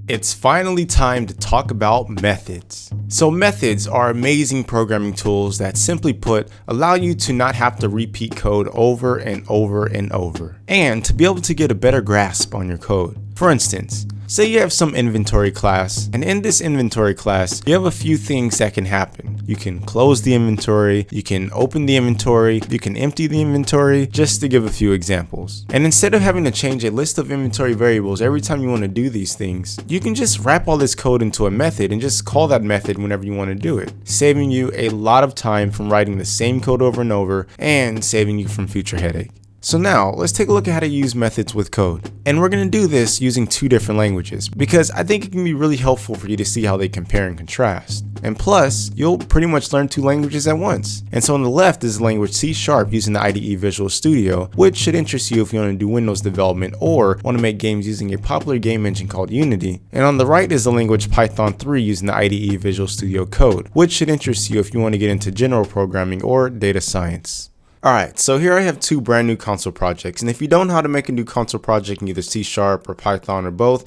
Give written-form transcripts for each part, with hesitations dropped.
It's finally time to talk about methods. So methods are amazing programming tools that, simply put, allow you to not have to repeat code over and over and over, and to be able to get a better grasp on your code. For instance, say you have some inventory class, and in this inventory class, you have a few things that can happen. You can close the inventory, you can open the inventory, you can empty the inventory, just to give a few examples. And instead of having to change a list of inventory variables every time you want to do these things, you can just wrap all this code into a method and just call that method whenever you want to do it, saving you a lot of time from writing the same code over and over and saving you from future headache. So now, let's take a look at how to use methods with code. And we're going to do this using two different languages, because I think it can be really helpful for you to see how they compare and contrast. And plus, you'll pretty much learn two languages at once. And so on the left is the language C# using the IDE Visual Studio, which should interest you if you want to do Windows development or want to make games using a popular game engine called Unity. And on the right is the language Python 3 using the IDE Visual Studio Code, which should interest you if you want to get into general programming or data science. Alright, so here I have two brand new console projects, and if you don't know how to make a new console project in either C# or Python or both,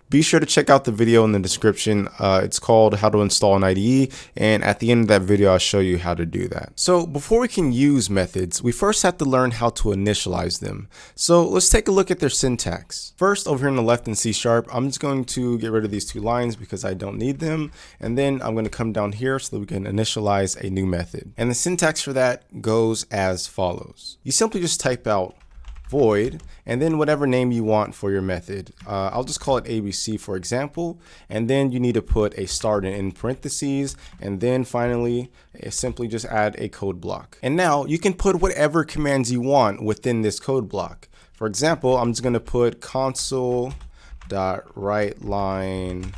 be sure to check out the video in the description. It's called How to Install an IDE, and at the end of that video I'll show you how to do that. So before we can use methods, we first have to learn how to initialize them. So let's take a look at their syntax. First, over here on the left in C#, I'm just going to get rid of these two lines because I don't need them, and then I'm going to come down here so that we can initialize a new method. And the syntax for that goes as follows. You simply just type out void and then whatever name you want for your method. I'll just call it ABC for example, and then you need to put a start in parentheses, and then finally simply just add a code block. And now you can put whatever commands you want within this code block. For example, I'm just going to put console.writeLine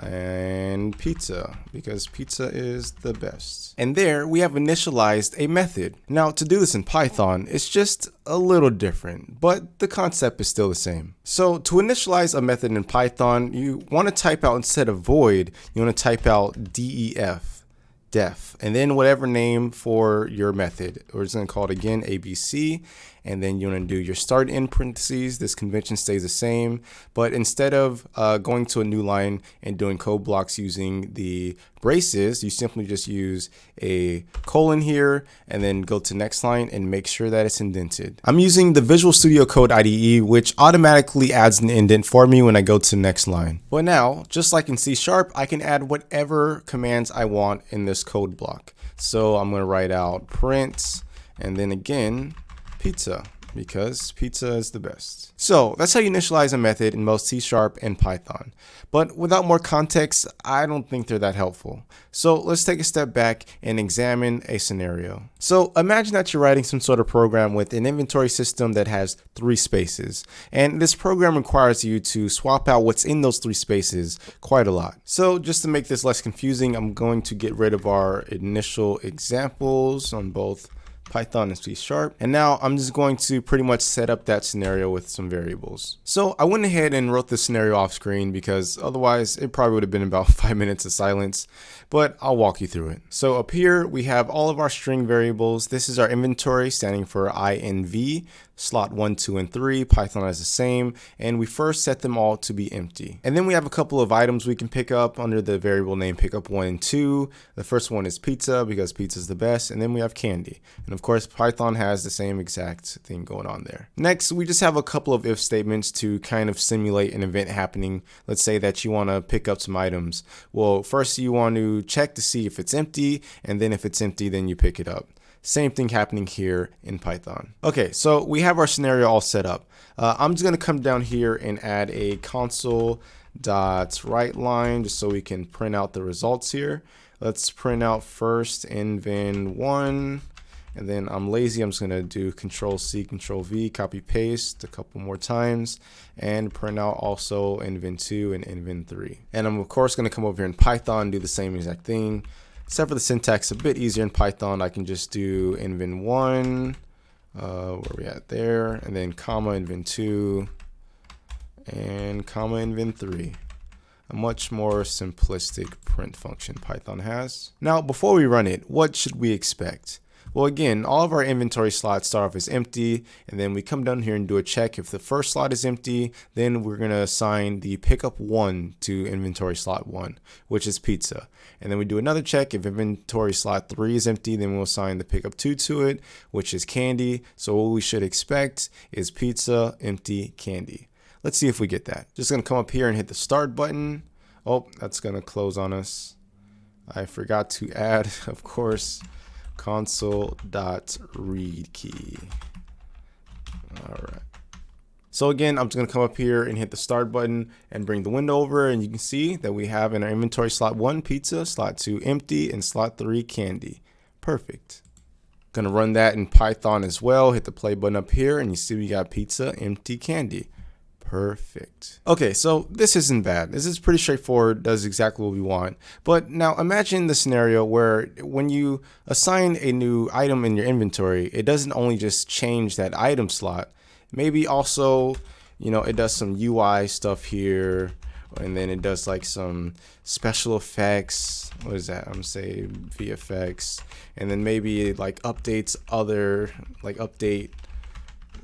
and pizza, because pizza is the best. And there we have initialized a method. Now to do this in Python, it's just a little different, but the concept is still the same. So to initialize a method in Python, you want to type out, instead of void, you want to type out def, and then whatever name for your method. We're just going to call it again ABC, and then you want to do your start in parentheses. This convention stays the same, but instead of going to a new line and doing code blocks using the braces, you simply just use a colon here and then go to next line and make sure that it's indented. I'm using the Visual Studio Code IDE, which automatically adds an indent for me when I go to the next line. But now, just like in C#, I can add whatever commands I want in this code block. So I'm going to write out print and then again pizza, because pizza is the best. So that's how you initialize a method in both C# and Python. But without more context, I don't think they're that helpful. So let's take a step back and examine a scenario. So imagine that you're writing some sort of program with an inventory system that has 3 spaces. And this program requires you to swap out what's in those 3 spaces quite a lot. So just to make this less confusing, I'm going to get rid of our initial examples on both Python and C#, and now I'm just going to pretty much set up that scenario with some variables. So I went ahead and wrote this scenario off screen because otherwise it probably would have been about 5 minutes of silence, but I'll walk you through it. So up here we have all of our string variables. This is our inventory, standing for INV, slot 1, 2, and 3. Python has the same, and we first set them all to be empty. And then we have a couple of items we can pick up under the variable name pickup 1 and 2. The first one is pizza, because pizza is the best, and then we have candy. And of course, Python has the same exact thing going on there. Next, we just have a couple of if statements to kind of simulate an event happening. Let's say that you want to pick up some items. Well, first you want to check to see if it's empty, and then if it's empty, then you pick it up. Same thing happening here in Python. Okay, so we have our scenario all set up. I'm just going to come down here and add a console.writeLine just so we can print out the results here. Let's print out first inven1, and then I'm lazy. I'm just going to do Control-C, Control-V, copy paste a couple more times, and print out also inven2 and inven3. And I'm of course going to come over here in Python and do the same exact thing. Except for the syntax, a bit easier in Python. I can just do inven1, where we at there, and then comma inven2, and comma inven3. A much more simplistic print function Python has. Now, before we run it, what should we expect? Well, again, all of our inventory slots start off as empty, and then we come down here and do a check. If the first slot is empty, then we're going to assign the pickup 1 to inventory slot 1, which is pizza. And then we do another check. If inventory slot 3 is empty, then we'll assign the pickup 2 to it, which is candy. So what we should expect is pizza, empty, candy. Let's see if we get that. Just going to come up here and hit the start button. Oh, that's going to close on us. I forgot to add, of course, console.read key. All right. So again, I'm just going to come up here and hit the start button and bring the window over, and you can see that we have in our inventory slot 1 pizza, slot 2 empty, and slot 3 candy. Perfect. Going to run that in Python as well. Hit the play button up here, and you see we got pizza, empty, candy. Perfect. Okay, so this isn't bad. This is pretty straightforward, does exactly what we want. But now imagine the scenario where when you assign a new item in your inventory, it doesn't only just change that item slot. Maybe also, it does some UI stuff here, and then it does like some special effects. What is that? I'm gonna say VFX, and then maybe it like updates update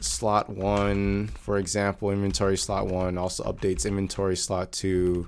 slot 1, for example, inventory slot 1 also updates inventory slot 2,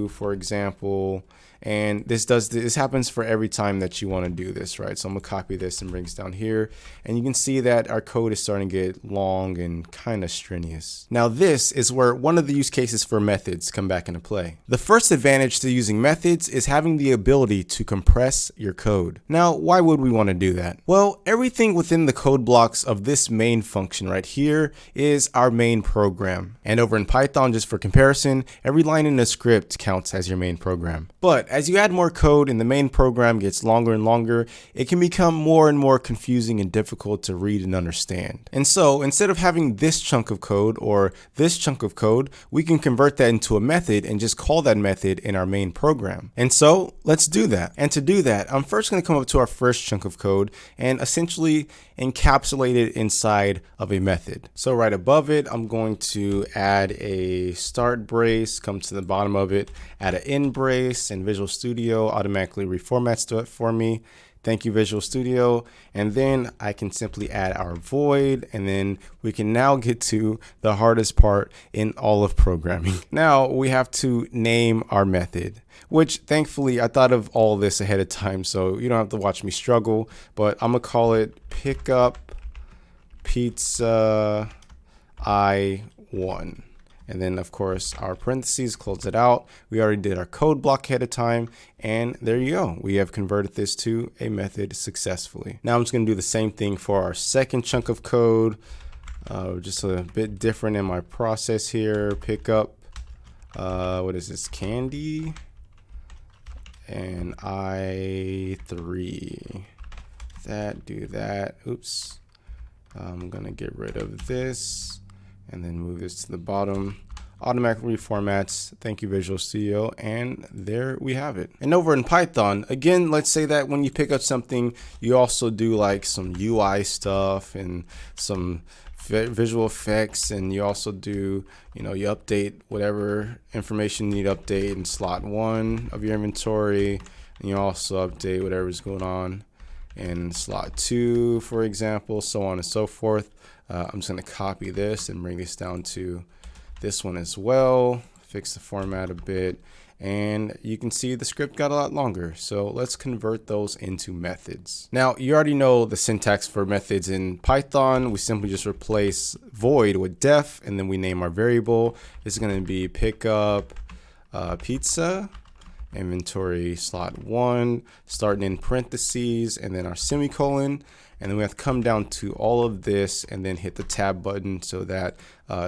for example. And this happens for every time that you want to do this, right? So I'm gonna copy this and bring this down here, and you can see that our code is starting to get long and kind of strenuous. Now this is where one of the use cases for methods come back into play. The first advantage to using methods is having the ability to compress your code. Now, why would we want to do that? Well, everything within the code blocks of this main function right here is our main program. And over in Python, just for comparison, every line in the script counts as your main program. But as you add more code and the main program gets longer and longer, it can become more and more confusing and difficult to read and understand. And so instead of having this chunk of code or this chunk of code, we can convert that into a method and just call that method in our main program. And so let's do that. And to do that, I'm first going to come up to our first chunk of code and essentially encapsulate it inside of a method. So right above it, I'm going to add a start brace, come to the bottom of it, add an end brace, and Visual Studio automatically reformats it for me. Thank you, Visual Studio. And then I can simply add our void, and then we can now get to the hardest part in all of programming. Now we have to name our method, which thankfully I thought of all this ahead of time, so you don't have to watch me struggle, but I'm gonna call it pickup pizza I1. And then of course our parentheses, close it out. We already did our code block ahead of time, and there you go. We have converted this to a method successfully. Now I'm just gonna do the same thing for our second chunk of code. Just a bit different in my process here. Pickup, what is this, candy, and I3. Do that. Oops. I'm gonna get rid of this and then move this to the bottom. Automatically reformats. Thank you, Visual Studio. And there we have it. And over in Python, again, let's say that when you pick up something, you also do like some UI stuff and some visual effects, and you also do, you update whatever information you need to update in slot 1 of your inventory, and you also update whatever's going on in slot 2, for example, so on and so forth. I'm just going to copy this and bring this down to this one as well, fix the format a bit, and you can see the script got a lot longer. So let's convert those into methods. Now you already know the syntax for methods in Python. We simply just replace void with def, and then we name our variable. This is going to be pickup pizza, inventory slot 1, starting in parentheses, and then our semicolon. And then we have to come down to all of this and then hit the tab button so that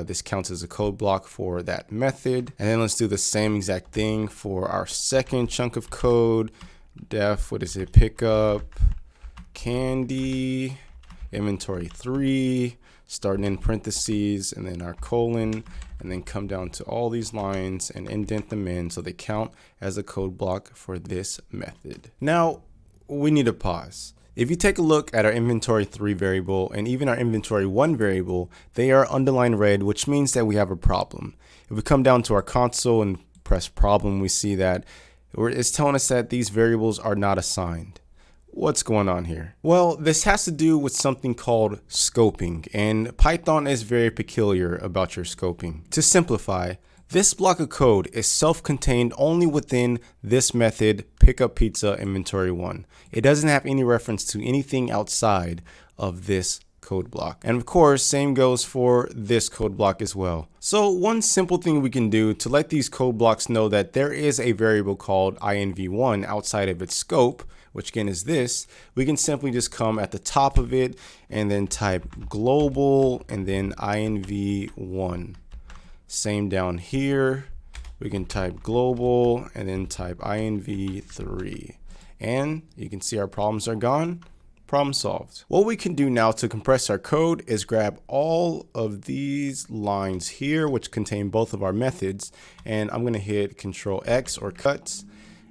this counts as a code block for that method. And then let's do the same exact thing for our second chunk of code. Def, what is it? Pickup candy, inventory 3, starting in parentheses, and then our colon, and then come down to all these lines and indent them in so they count as a code block for this method. Now we need to pause. If you take a look at our inventory 3 variable and even our inventory 1 variable, they are underlined red, which means that we have a problem. If we come down to our console and press problem, we see that it's telling us that these variables are not assigned. What's going on here? Well, this has to do with something called scoping, and Python is very peculiar about your scoping. To simplify, this block of code is self-contained only within this method, pickupPizza inventory 1. It doesn't have any reference to anything outside of this code block. And of course, same goes for this code block as well. So one simple thing we can do to let these code blocks know that there is a variable called inv1 outside of its scope, which again is this, we can simply just come at the top of it and then type global and then inv1. Same down here, we can type global and then type inv3. And you can see our problems are gone. Problem solved. What we can do now to compress our code is grab all of these lines here, which contain both of our methods, and I'm going to hit Control X or cut,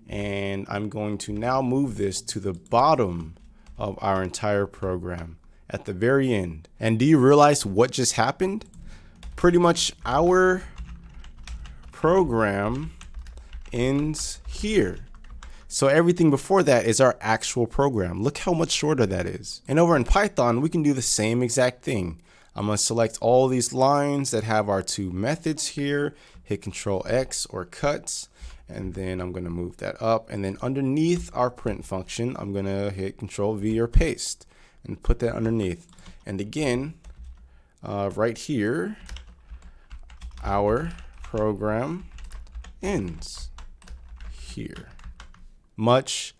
and I'm going to now move this to the bottom of our entire program at the very end. And do you realize what just happened? Pretty much our program ends here. So everything before that is our actual program. Look how much shorter that is. And over in Python, we can do the same exact thing. I'm going to select all these lines that have our two methods here, hit Control X or cut, and then I'm going to move that up. And then underneath our print function, I'm going to hit Control V or paste and put that underneath. And again, right here, our program ends here. Much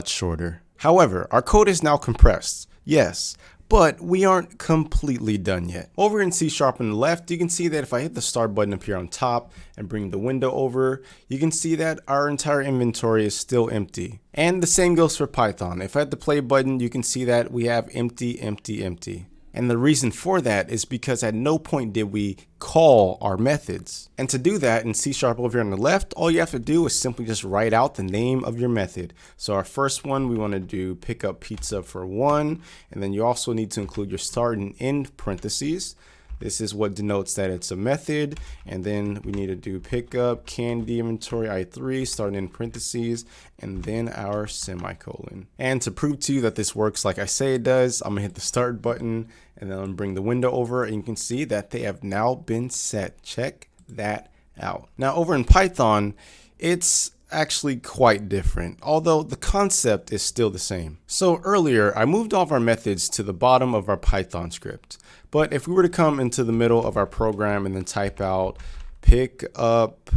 shorter. However, our code is now compressed, yes, but we aren't completely done yet. Over in C# on the left, you can see that if I hit the start button up here on top and bring the window over, you can see that our entire inventory is still empty. And the same goes for Python. If I hit the play button, you can see that we have empty, empty, empty. And the reason for that is because at no point did we call our methods. And to do that in C# over here on the left, all you have to do is simply just write out the name of your method. So our first one, we want to do pickupPizza for 1. And then you also need to include your start and end parentheses. This is what denotes that it's a method. And then we need to do pickup candy inventory I3, start in parentheses, and then our semicolon. And to prove to you that this works like I say it does, I'm gonna hit the start button and then I'm gonna bring the window over, and you can see that they have now been set. Check that out. Now over in Python, it's actually quite different, although the concept is still the same. So earlier, I moved all of our methods to the bottom of our Python script. But if we were to come into the middle of our program and then type out pick up,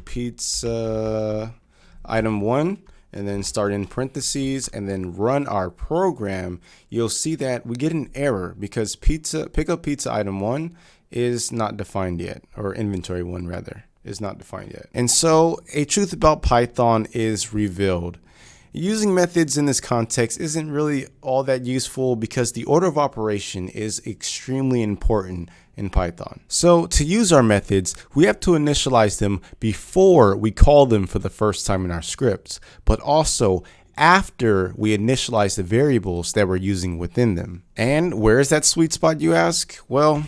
pizza item 1, and then start in parentheses and then run our program, you'll see that we get an error because pickup pizza item 1 is not defined yet, or inventory 1 rather is not defined yet. And so a truth about Python is revealed. Using methods in this context isn't really all that useful because the order of operation is extremely important in Python. So to use our methods, we have to initialize them before we call them for the first time in our scripts, but also after we initialize the variables that we're using within them. And where is that sweet spot, you ask? Well,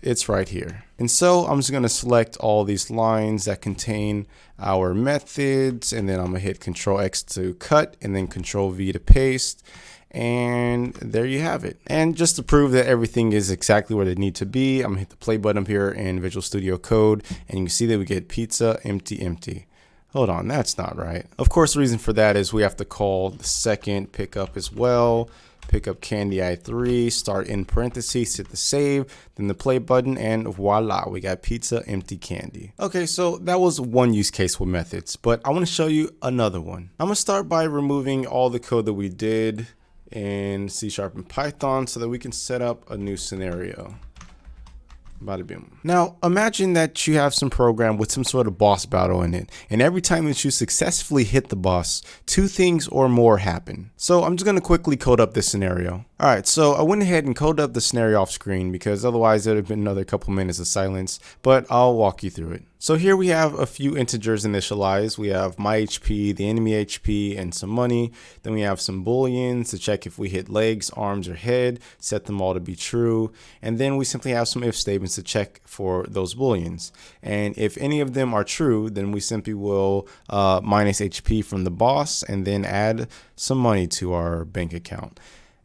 it's right here. And so I'm just going to select all these lines that contain our methods, and then I'm going to hit Control X to cut and then Control V to paste. And there you have it. And just to prove that everything is exactly where they need to be, I'm going to hit the play button up here in Visual Studio Code, and you can see that we get pizza empty empty. Hold on, that's not right. Of course, the reason for that is we have to call the second pickup as well. Pick up candy I3, start in parentheses, hit the save, then the play button, and voila, we got pizza empty candy. Okay, so that was one use case with methods, but I want to show you another one. I'm going to start by removing all the code that we did in C# and Python so that we can set up a new scenario. Bada boom. Now imagine that you have some program with some sort of boss battle in it, and every time that you successfully hit the boss, two things or more happen. So I'm just going to quickly code up this scenario. Alright, so I went ahead and coded up the scenario off screen because otherwise it would have been another couple minutes of silence, but I'll walk you through it. So here we have a few integers initialized. We have my HP, the enemy HP, and some money. Then we have some booleans to check if we hit legs, arms, or head, set them all to be true. And then we simply have some if statements to check for those booleans. And if any of them are true, then we simply will minus HP from the boss and then add some money to our bank account.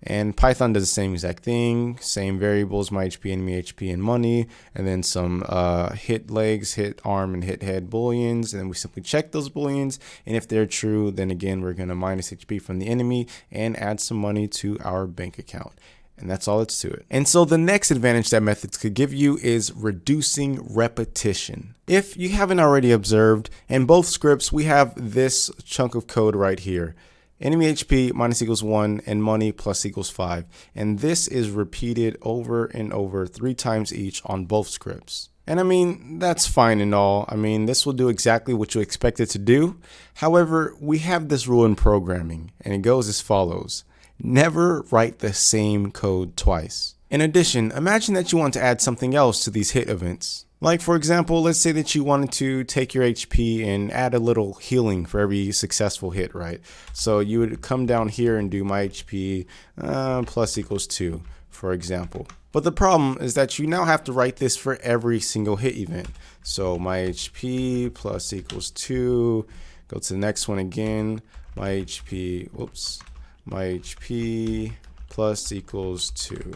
And Python does the same exact thing, same variables, my HP, enemy HP, and money, and then some hit legs, hit arm, and hit head booleans, and then we simply check those booleans, and if they're true, then again, we're going to minus HP from the enemy and add some money to our bank account. And that's all it's to it. And so the next advantage that methods could give you is reducing repetition. If you haven't already observed, in both scripts, we have this chunk of code right here. Enemy HP minus equals 1 and money plus equals 5. And this is repeated over and over 3 times each on both scripts. And I mean, that's fine and all. I mean, this will do exactly what you expect it to do. However, we have this rule in programming, and it goes as follows. Never write the same code twice. In addition, imagine that you want to add something else to these hit events. Like, for example, let's say that you wanted to take your HP and add a little healing for every successful hit, right? So you would come down here and do my HP plus equals 2, for example. But the problem is that you now have to write this for every single hit event. So my HP plus equals 2, go to the next one again, my HP plus equals 2.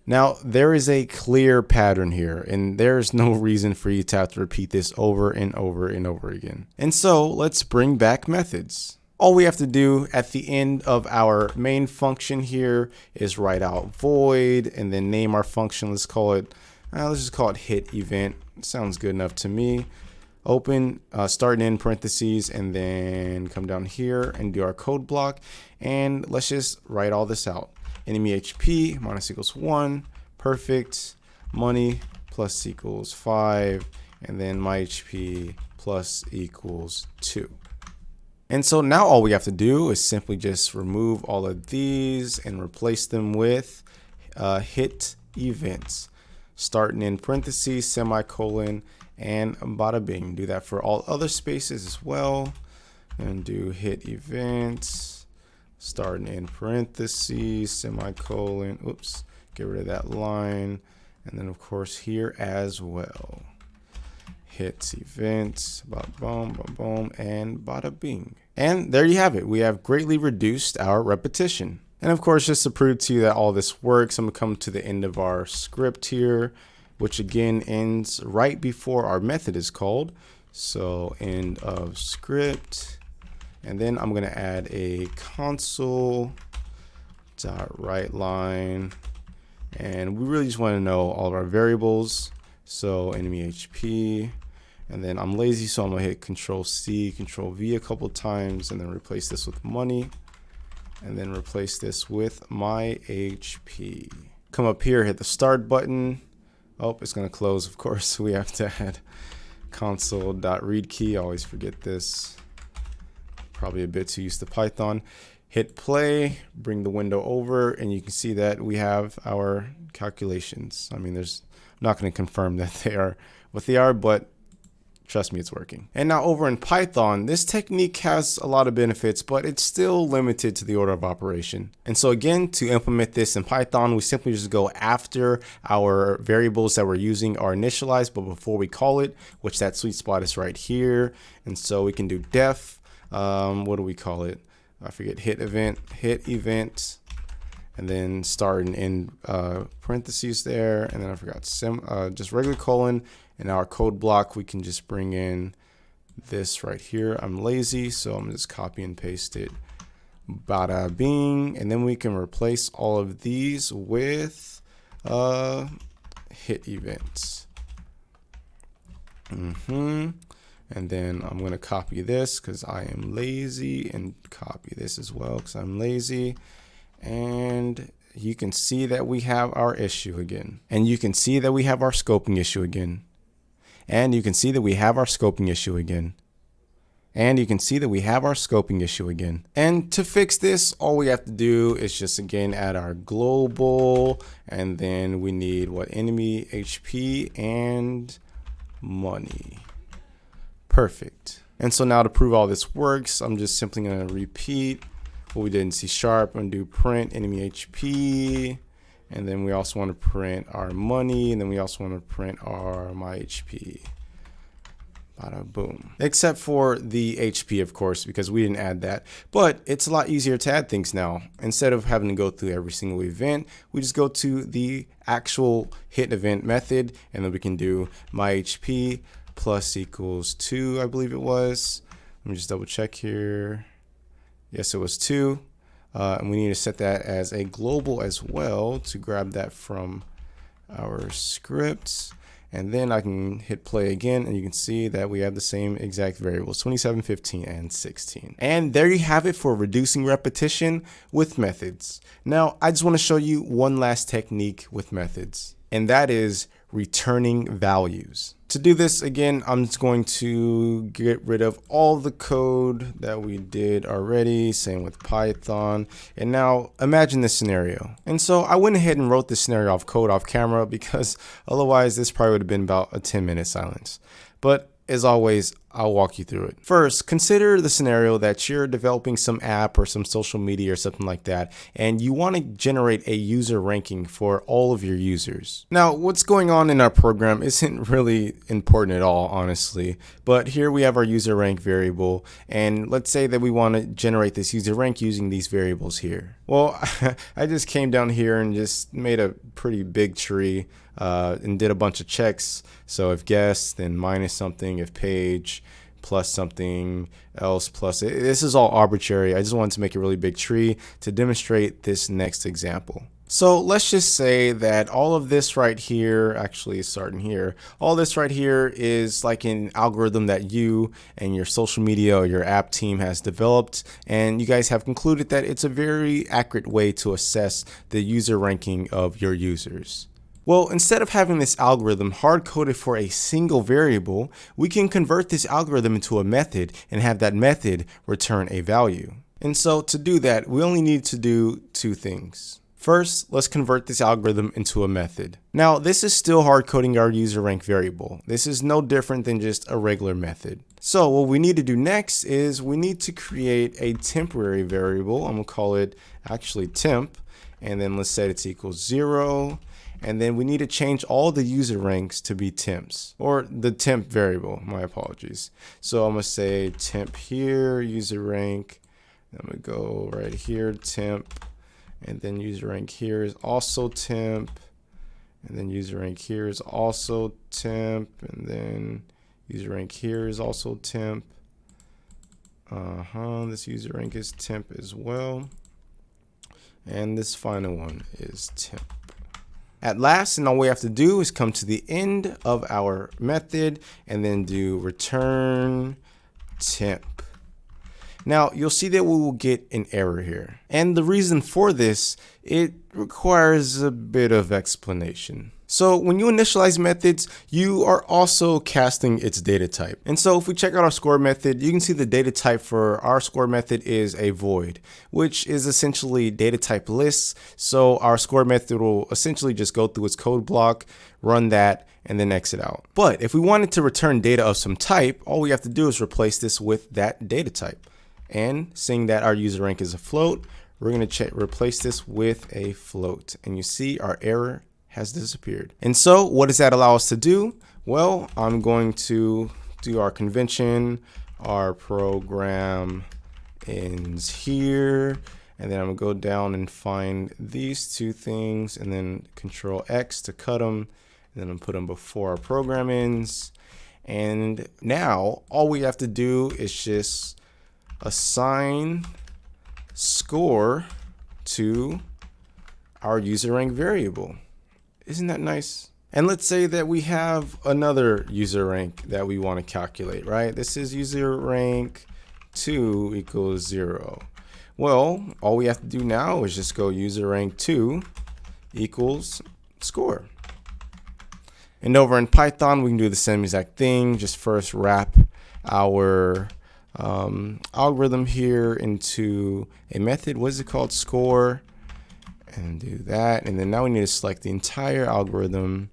Now, there is a clear pattern here, and there's no reason for you to have to repeat this over and over and over again. And so, let's bring back methods. All we have to do at the end of our main function here is write out void, and then name our function. Let's just call it hit event. Sounds good enough to me. Open, start and end parentheses, and then come down here and do our code block. And let's just write all this out. Enemy HP minus equals 1, perfect, money plus equals 5, and then my HP plus equals 2. And so now all we have to do is simply just remove all of these and replace them with hit events. Start and end parentheses, semicolon, and bada bing. Do that for all other spaces as well. And do hit events. Start and end parentheses, semicolon, oops, get rid of that line. And then of course here as well. Hits events, boom, boom, boom, and bada bing. And there you have it. We have greatly reduced our repetition. And of course, just to prove to you that all this works, I'm gonna come to the end of our script here, which again ends right before our method is called. So end of script. And then I'm going to add a console.writeLine. And we really just want to know all of our variables. So enemy HP. And then I'm lazy, so I'm going to hit Control C, Control V a couple times, and then replace this with money. And then replace this with my HP. Come up here, hit the start button. Oh, it's going to close, of course. We have to add console.readKey. I always forget this. Probably a bit too used to Python. Hit play, bring the window over, and you can see that we have our calculations. I mean, I'm not going to confirm that they are what they are, but trust me, it's working. And now over in Python, this technique has a lot of benefits, but it's still limited to the order of operation. And so again, to implement this in Python, we simply just go after our variables that we're using are initialized, but before we call it, which that sweet spot is right here. And so we can do def. What do we call it? I forget. Hit event, and then start and end parentheses there, and then I forgot just regular colon. And our code block, we can just bring in this right here. I'm lazy, so I'm just copy and paste it. Bada bing, and then we can replace all of these with hit events. And then I'm going to copy this because I am lazy, and copy this as well because I'm lazy. And you can see that we have our issue again. And you can see that we have our scoping issue again. And you can see that we have our scoping issue again. And you can see that we have our scoping issue again. And to fix this, all we have to do is just again add our global, and then we need what, enemy HP and money. Perfect. And so now to prove all this works, I'm just simply going to repeat what we did in C#. I'm going to do print enemy HP, and then we also want to print our money, and then we also want to print our my HP. Bada boom. Except for the HP, of course, because we didn't add that. But it's a lot easier to add things now. Instead of having to go through every single event, we just go to the actual hit event method, and then we can do my HP plus equals 2, I believe it was. Let me just double check here. Yes, it was 2. And we need to set that as a global as well to grab that from our scripts. And then I can hit play again, and you can see that we have the same exact variables, 27, 15, and 16. And there you have it for reducing repetition with methods. Now, I just want to show you one last technique with methods, and that is returning values. To do this, again, I'm just going to get rid of all the code that we did already, same with Python. And now imagine this scenario. And so I went ahead and wrote this scenario off code off camera, because otherwise this probably would have been about a 10-minute silence. But as always, I'll walk you through it. First, consider the scenario that you're developing some app or some social media or something like that, and you want to generate a user ranking for all of your users. Now, what's going on in our program isn't really important at all, honestly, but here we have our user rank variable, and let's say that we want to generate this user rank using these variables here. Well, I just came down here and just made a pretty big tree and did a bunch of checks. So if guest, then minus something, if page, plus something else, plus it. This is all arbitrary. I just wanted to make a really big tree to demonstrate this next example. So let's just say that all of this right here, actually starting here, all this right here is like an algorithm that you and your social media or your app team has developed, and you guys have concluded that it's a very accurate way to assess the user ranking of your users. Well, instead of having this algorithm hard-coded for a single variable, we can convert this algorithm into a method and have that method return a value. And so to do that, we only need to do two things. First, let's convert this algorithm into a method. Now, this is still hard-coding our user rank variable. This is no different than just a regular method. So what we need to do next is we need to create a temporary variable. I'm gonna call it actually temp, and then let's set it to equals 0. And then we need to change all the user ranks to be temps, or the temp variable, my apologies. So I'm gonna say temp here, user rank, I'm gonna go right here, temp, and then user rank here is also temp, and then user rank here is also temp, and then user rank here is also temp. This user rank is temp as well. And this final one is temp. At last, and all we have to do is come to the end of our method and then do return temp. Now you'll see that we will get an error here. And the reason for this, it requires a bit of explanation. So when you initialize methods, you are also casting its data type. And so if we check out our score method, you can see the data type for our score method is a void, which is essentially data type lists. So our score method will essentially just go through its code block, run that, and then exit out. But if we wanted to return data of some type, all we have to do is replace this with that data type. And seeing that our user rank is a float, we're going to replace this with a float. And you see our error has disappeared. And so what does that allow us to do? Well, I'm going to do our convention. Our program ends here. And then I'm gonna go down and find these two things and then Control X to cut them. And then I'm put them before our program ends. And now all we have to do is just assign score to our user rank variable. Isn't that nice? And let's say that we have another user rank that we want to calculate, right? This is user rank 2 equals 0. Well, all we have to do now is just go user rank 2 equals score. And over in Python, we can do the same exact thing. Just first wrap our algorithm here into a method. What is it called? Score. And do that. And then now we need to select the entire algorithm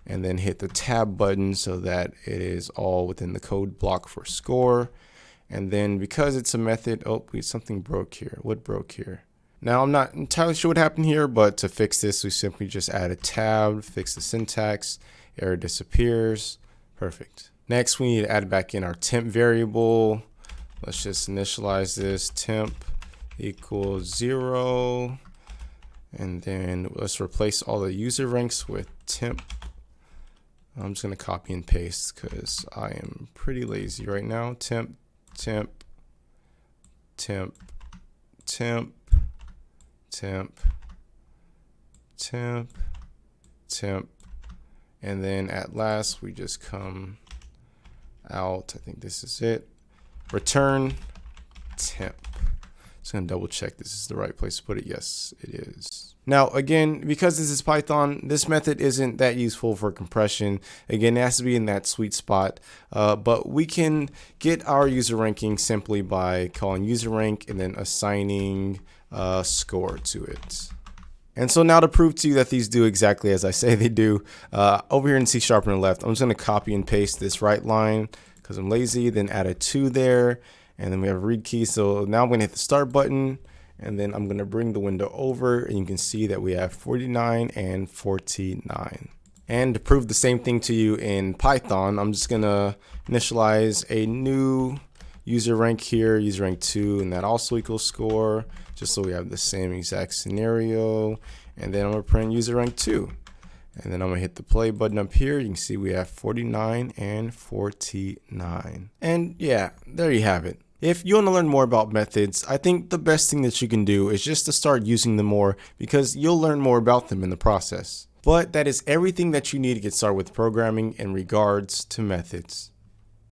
and then hit the tab button so that it is all within the code block for score. And then because it's a method, oh, something broke here. What broke here? Now I'm not entirely sure what happened here, but to fix this, we simply just add a tab, fix the syntax, error disappears. Perfect. Next, we need to add back in our temp variable. Let's just initialize this, temp equals 0. And then let's replace all the user ranks with temp. I'm just going to copy and paste because I am pretty lazy right now. Temp, temp, temp, temp, temp, temp, temp. And then at last, we just come out. I think this is it. Return temp. Just gonna double check this is the right place to put it. Yes, it is. Now, again, because this is Python, this method isn't that useful for compression. Again, it has to be in that sweet spot. But we can get our user ranking simply by calling user rank and then assigning a score to it. And so now to prove to you that these do exactly as I say they do, over here in C# on the left, I'm just gonna copy and paste this right line because I'm lazy, then add a 2 there. And then we have a read key. So now I'm going to hit the start button and then I'm going to bring the window over and you can see that we have 49 and 49. And to prove the same thing to you in Python, I'm just going to initialize a new user rank here, user rank 2, and that also equals score, just so we have the same exact scenario. And then I'm going to print user rank 2. And then I'm going to hit the play button up here. You can see we have 49 and 49. And yeah, there you have it. If you want to learn more about methods, I think the best thing that you can do is just to start using them more because you'll learn more about them in the process. But that is everything that you need to get started with programming in regards to methods.